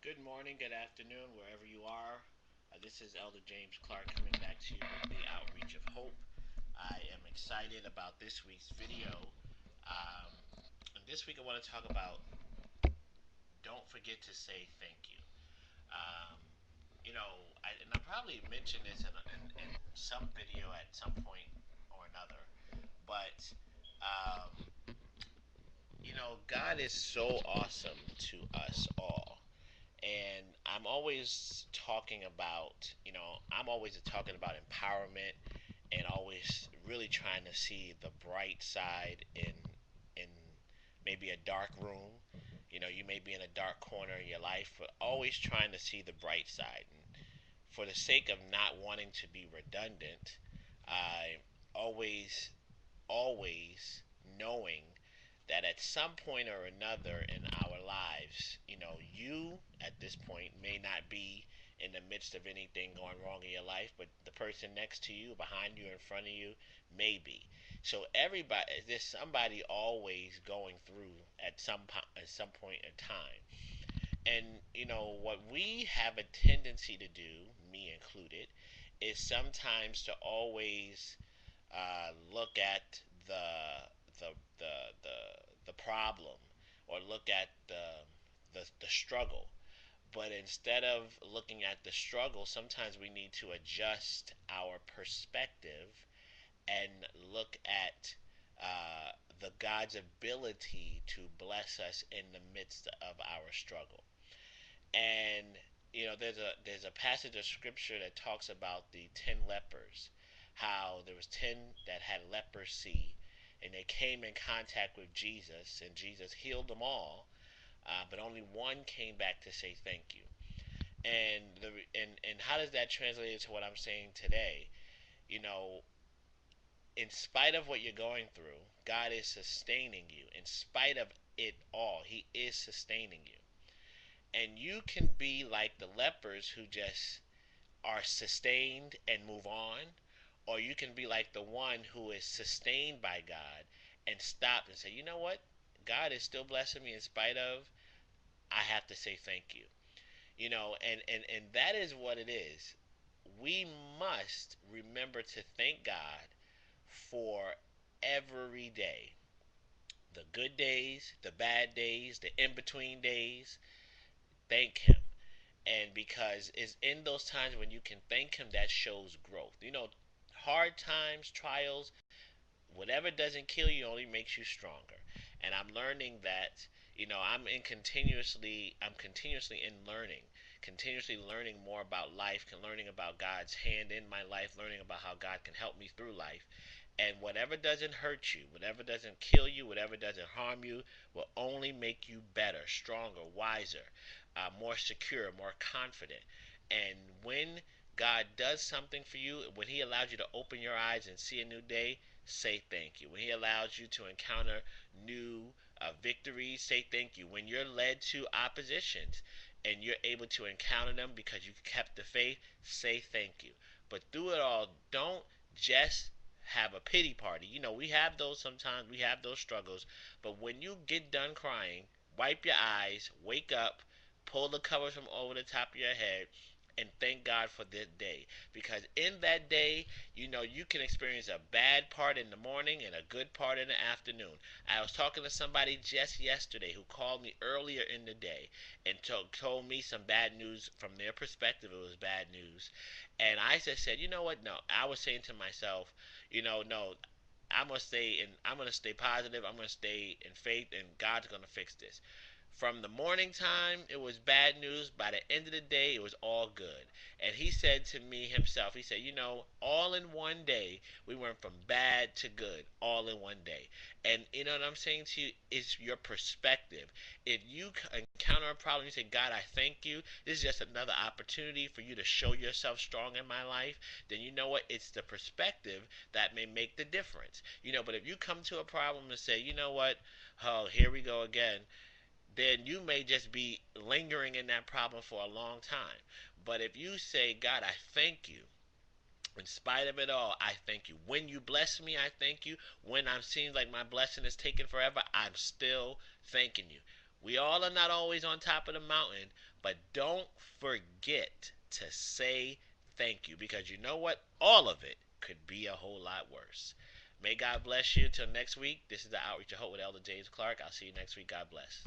Good morning, good afternoon, wherever you are. This is Elder James Clark coming back to you with the Outreach of Hope. I am excited about this week's video. Um, and this week I want to talk about don't forget to say thank you. Um, and I probably mentioned this in some video at some point or another, but God is so awesome to us all. And I'm always talking about empowerment and always really trying to see the bright side in maybe a dark room. You may be in a dark corner in your life, but always trying to see the bright side. And for the sake of not wanting to be redundant, I always, always knowing that at some point or another in our lives, you at this point may not be in the midst of anything going wrong in your life, but the person next to you, behind you, in front of you, may be. So there's somebody always going through at some point in time. And what we have a tendency to do, me included, is sometimes to always look at the the the the problem or look at the struggle. But instead of looking at the struggle, sometimes we need to adjust our perspective and look at the God's ability to bless us in the midst of our struggle. And there's a passage of scripture that talks about the 10 lepers, how there was 10 that had leprosy, and they came in contact with Jesus, and Jesus healed them all, but only one came back to say thank you. And how does that translate into what I'm saying today? You know, in spite of what you're going through, God is sustaining you. In spite of it all, He is sustaining you. And you can be like the lepers who just are sustained and move on, or you can be like the one who is sustained by God and stop and say, you know what? God is still blessing me in spite of. I have to say thank you. And that is what it is. We must remember to thank God for every day. The good days, the bad days, the in between days. Thank Him. And because it's in those times when you can thank Him that shows growth. Hard times, trials, whatever doesn't kill you only makes you stronger. And I'm learning that, I'm continuously in learning, continuously learning more about life, learning about God's hand in my life, learning about how God can help me through life. And whatever doesn't hurt you, whatever doesn't kill you, whatever doesn't harm you, will only make you better, stronger, wiser, more secure, more confident. And when God does something for you, when He allows you to open your eyes and see a new day, say thank you. When He allows you to encounter new victories, say thank you. When you're led to oppositions and you're able to encounter them because you kept the faith, say thank you. But through it all, don't just have a pity party. We have those sometimes, we have those struggles, but when you get done crying, wipe your eyes, wake up, pull the covers from over the top of your head, and thank God for this day. Because in that day, you can experience a bad part in the morning and a good part in the afternoon. I was talking to somebody just yesterday who called me earlier in the day and told me some bad news. From their perspective, it was bad news. And I just said, you know what? No. I was saying to myself, no, I'm gonna stay positive. I'm gonna stay in faith, and God's gonna fix this. From the morning time, it was bad news. By the end of the day, it was all good. And he said to me himself, he said, all in one day, we went from bad to good, all in one day. And you know what I'm saying to you? It's your perspective. If you encounter a problem, you say, God, I thank you. This is just another opportunity for you to show yourself strong in my life. Then you know what? It's the perspective that may make the difference. But if you come to a problem and say, you know what? Oh, here we go again, then you may just be lingering in that problem for a long time. But if you say, God, I thank you. In spite of it all, I thank you. When you bless me, I thank you. When I'm seeing like my blessing is taken forever, I'm still thanking you. We all are not always on top of the mountain, but don't forget to say thank you, because you know what? All of it could be a whole lot worse. May God bless you. Till next week, this is the Outreach of Hope with Elder James Clark. I'll see you next week. God bless.